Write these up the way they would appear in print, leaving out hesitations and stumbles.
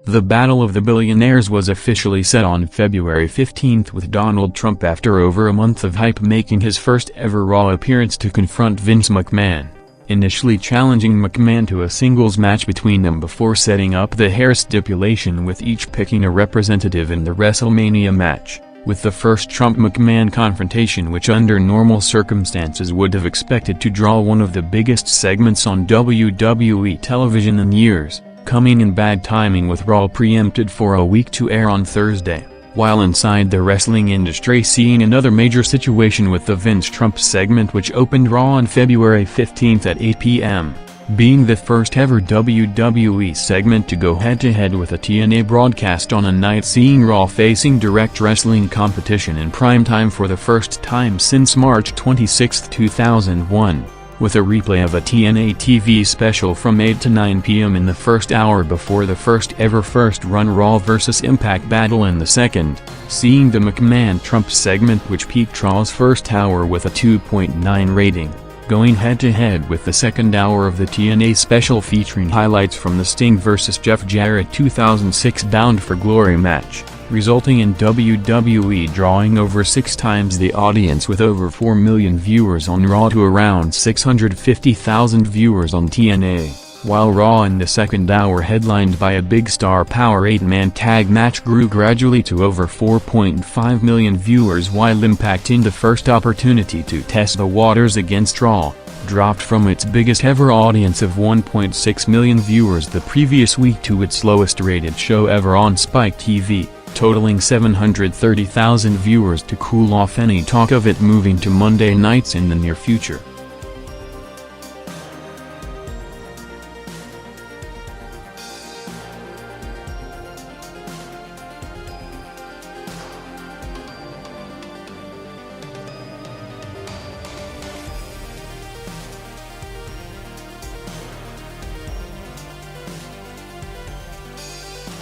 The Battle of the Billionaires was officially set on February 15 with Donald Trump after over a month of hype making his first ever Raw appearance to confront Vince McMahon, initially challenging McMahon to a singles match between them before setting up the hair stipulation with each picking a representative in the WrestleMania match, with the first Trump-McMahon confrontation which under normal circumstances would have expected to draw one of the biggest segments on WWE television in years, coming in bad timing with Raw preempted for a week to air on Thursday, while inside the wrestling industry seeing another major situation with the Vince Trump segment which opened Raw on February 15 at 8 p.m., being the first ever WWE segment to go head-to-head with a TNA broadcast on a night seeing Raw facing direct wrestling competition in primetime for the first time since March 26, 2001. With a replay of a TNA TV special from 8 to 9 p.m. in the first hour before the first ever first-run Raw vs. Impact battle in the second, seeing the McMahon-Trump segment which peaked Raw's first hour with a 2.9 rating, going head-to-head with the second hour of the TNA special featuring highlights from the Sting vs. Jeff Jarrett 2006 Bound for Glory match, resulting in WWE drawing over 6 times the audience with over 4 million viewers on Raw to around 650,000 viewers on TNA, while Raw in the second hour headlined by a big star power 8-man tag match grew gradually to over 4.5 million viewers while Impact in the first opportunity to test the waters against Raw, dropped from its biggest ever audience of 1.6 million viewers the previous week to its lowest rated show ever on Spike TV, totaling 730,000 viewers to cool off any talk of it moving to Monday nights in the near future.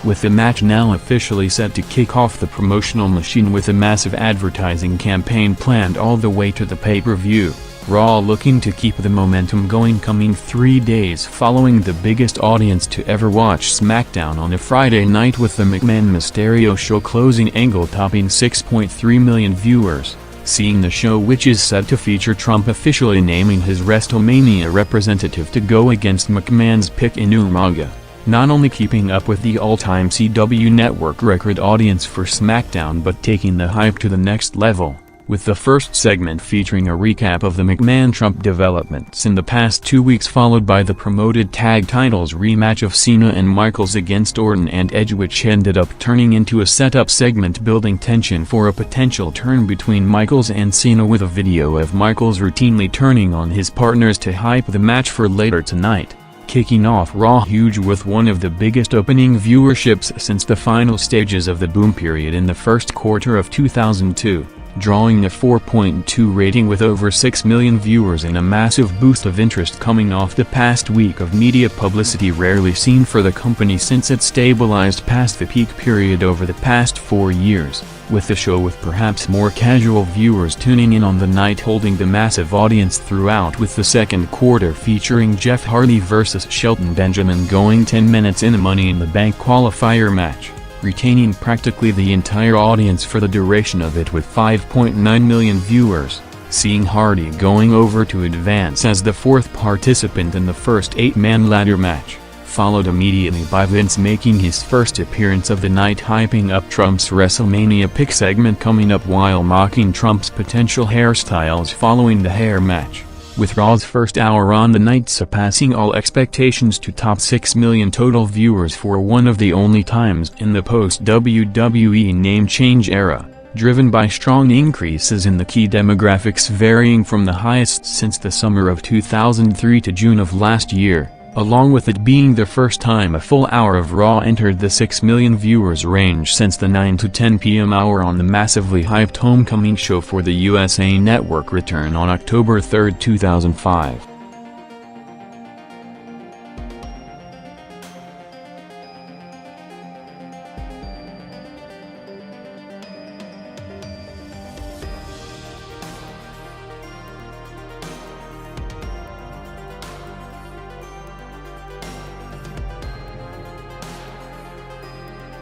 With the match now officially set to kick off the promotional machine with a massive advertising campaign planned all the way to the pay-per-view, Raw looking to keep the momentum going coming 3 days following the biggest audience to ever watch SmackDown on a Friday night with the McMahon Mysterio show closing angle topping 6.3 million viewers, seeing the show which is set to feature Trump officially naming his WrestleMania representative to go against McMahon's pick in Umaga, not only keeping up with the all-time CW network record audience for SmackDown but taking the hype to the next level, with the first segment featuring a recap of the McMahon-Trump developments in the past 2 weeks followed by the promoted tag titles rematch of Cena and Michaels against Orton and Edge which ended up turning into a setup segment building tension for a potential turn between Michaels and Cena with a video of Michaels routinely turning on his partners to hype the match for later tonight, kicking off Raw huge with one of the biggest opening viewerships since the final stages of the boom period in the first quarter of 2002, drawing a 4.2 rating with over 6 million viewers and a massive boost of interest coming off the past week of media publicity rarely seen for the company since it stabilized past the peak period over the past 4 years, with the show with perhaps more casual viewers tuning in on the night holding the massive audience throughout with the second quarter featuring Jeff Hardy vs. Shelton Benjamin going 10 minutes in a Money in the Bank qualifier match, retaining practically the entire audience for the duration of it with 5.9 million viewers, seeing Hardy going over to advance as the fourth participant in the first 8-man ladder match, followed immediately by Vince making his first appearance of the night hyping up Trump's WrestleMania pick segment coming up while mocking Trump's potential hairstyles following the hair match, with Raw's first hour on the night surpassing all expectations to top 6 million total viewers for one of the only times in the post-WWE name change era, driven by strong increases in the key demographics varying from the highest since the summer of 2003 to June of last year, along with it being the first time a full hour of Raw entered the 6 million viewers range since the 9 to 10 p.m. hour on the massively hyped homecoming show for the USA Network return on October 3, 2005.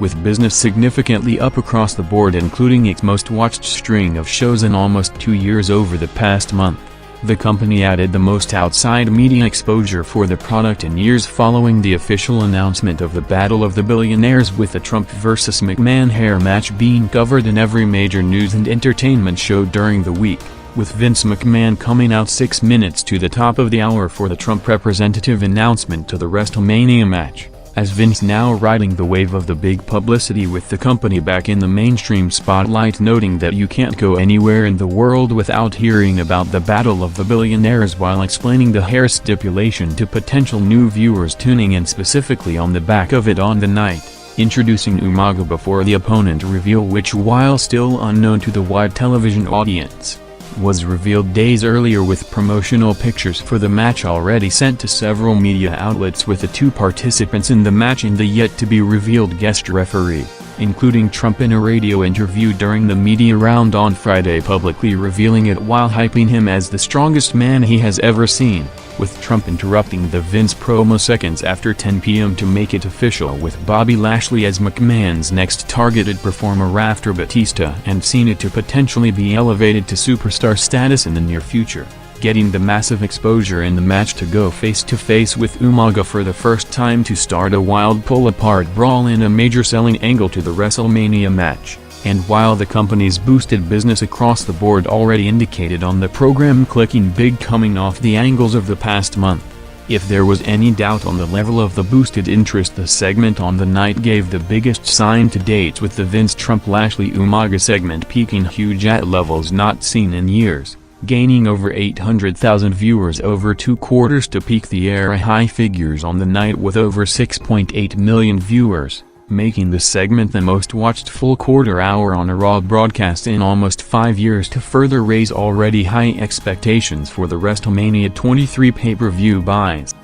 with business significantly up across the board, including its most watched string of shows in almost 2 years over the past month. The company added the most outside media exposure for the product in years following the official announcement of the Battle of the Billionaires, with the Trump vs. McMahon hair match being covered in every major news and entertainment show during the week, with Vince McMahon coming out 6 minutes to the top of the hour for the Trump representative announcement to the WrestleMania match, as Vince now riding the wave of the big publicity with the company back in the mainstream spotlight, noting that you can't go anywhere in the world without hearing about the Battle of the Billionaires, while explaining the hair stipulation to potential new viewers tuning in specifically on the back of it on the night, introducing Umaga before the opponent reveal, which, while still unknown to the wide television audience, was revealed days earlier, with promotional pictures for the match already sent to several media outlets, with the 2 participants in the match and the yet-to-be-revealed guest referee, including Trump in a radio interview during the media round on Friday, publicly revealing it while hyping him as the strongest man he has ever seen, with Trump interrupting the Vince promo seconds after 10 p.m. to make it official, with Bobby Lashley as McMahon's next targeted performer after Batista and Cena to potentially be elevated to superstar status in the near future, getting the massive exposure in the match to go face-to-face with Umaga for the first time to start a wild pull-apart brawl in a major selling angle to the WrestleMania match. And while the company's boosted business across the board already indicated on the program clicking big coming off the angles of the past month, if there was any doubt on the level of the boosted interest, the segment on the night gave the biggest sign to date, with the Vince Trump Lashley Umaga segment peaking huge at levels not seen in years, gaining over 800,000 viewers over 2 quarters to peak the era high figures on the night with over 6.8 million viewers, making the segment the most watched full quarter hour on a Raw broadcast in almost 5 years, to further raise already high expectations for the WrestleMania 23 pay-per-view buys.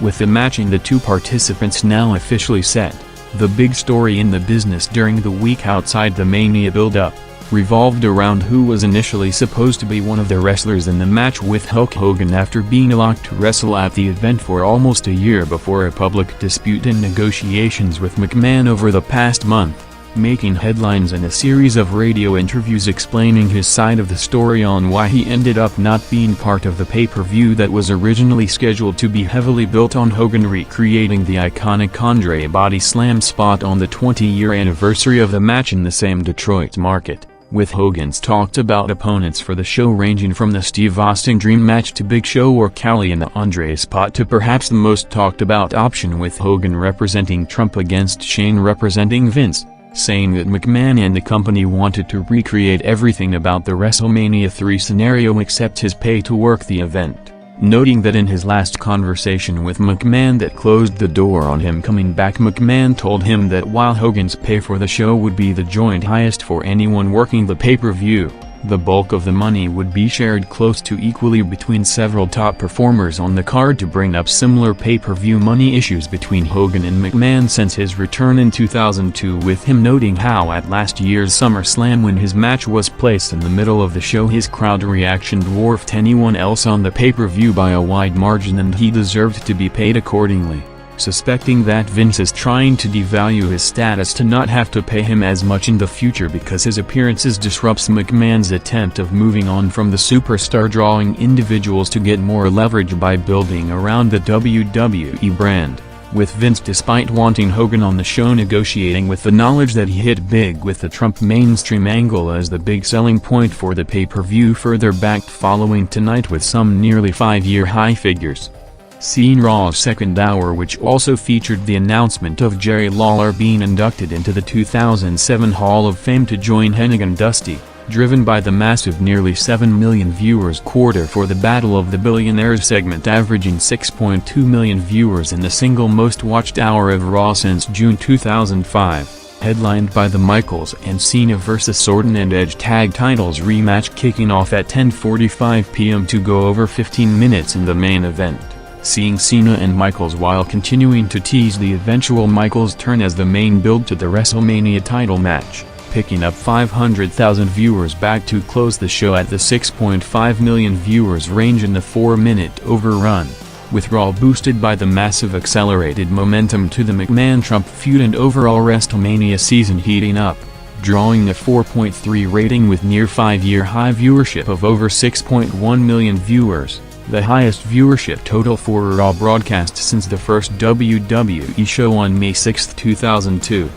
With the matching the 2 participants now officially set, the big story in the business during the week outside the Mania build-up revolved around who was initially supposed to be one of the wrestlers in the match with Hulk Hogan, after being allowed to wrestle at the event for almost a year before a public dispute and negotiations with McMahon over the past month, making headlines and a series of radio interviews explaining his side of the story on why he ended up not being part of the pay-per-view that was originally scheduled to be heavily built on Hogan recreating the iconic Andre body slam spot on the 20-year anniversary of the match in the same Detroit market, with Hogan's talked about opponents for the show ranging from the Steve Austin Dream match to Big Show or Khali in the Andre spot, to perhaps the most talked about option with Hogan representing Trump against Shane representing Vince, saying that McMahon and the company wanted to recreate everything about the WrestleMania 3 scenario except his pay to work the event, noting that in his last conversation with McMahon that closed the door on him coming back, McMahon told him that while Hogan's pay for the show would be the joint highest for anyone working the pay-per-view, the bulk of the money would be shared close to equally between several top performers on the card, to bring up similar pay-per-view money issues between Hogan and McMahon since his return in 2002, with him noting how at last year's SummerSlam, when his match was placed in the middle of the show, his crowd reaction dwarfed anyone else on the pay-per-view by a wide margin and he deserved to be paid accordingly, suspecting that Vince is trying to devalue his status to not have to pay him as much in the future because his appearances disrupts McMahon's attempt of moving on from the superstar, drawing individuals to get more leverage by building around the WWE brand, with Vince, despite wanting Hogan on the show, negotiating with the knowledge that he hit big with the Trump mainstream angle as the big selling point for the pay-per-view, further backed following tonight with some nearly 5-year high figures. Seen Raw's second hour, which also featured the announcement of Jerry Lawler being inducted into the 2007 Hall of Fame to join Hennig and Dusty, driven by the massive nearly 7 million viewers quarter for the Battle of the Billionaires segment, averaging 6.2 million viewers in the single most watched hour of Raw since June 2005. headlined by the Michaels and Cena vs Orton and Edge tag titles rematch kicking off at 10:45 p.m. to go over 15 minutes in the main event, seeing Cena and Michaels while continuing to tease the eventual Michaels turn as the main build to the WrestleMania title match, picking up 500,000 viewers back to close the show at the 6.5 million viewers range in the 4-minute overrun, with Raw boosted by the massive accelerated momentum to the McMahon-Trump feud and overall WrestleMania season heating up, drawing a 4.3 rating with near 5-year high viewership of over 6.1 million viewers, the highest viewership total for a Raw broadcast since the first WWE show on May 6, 2002.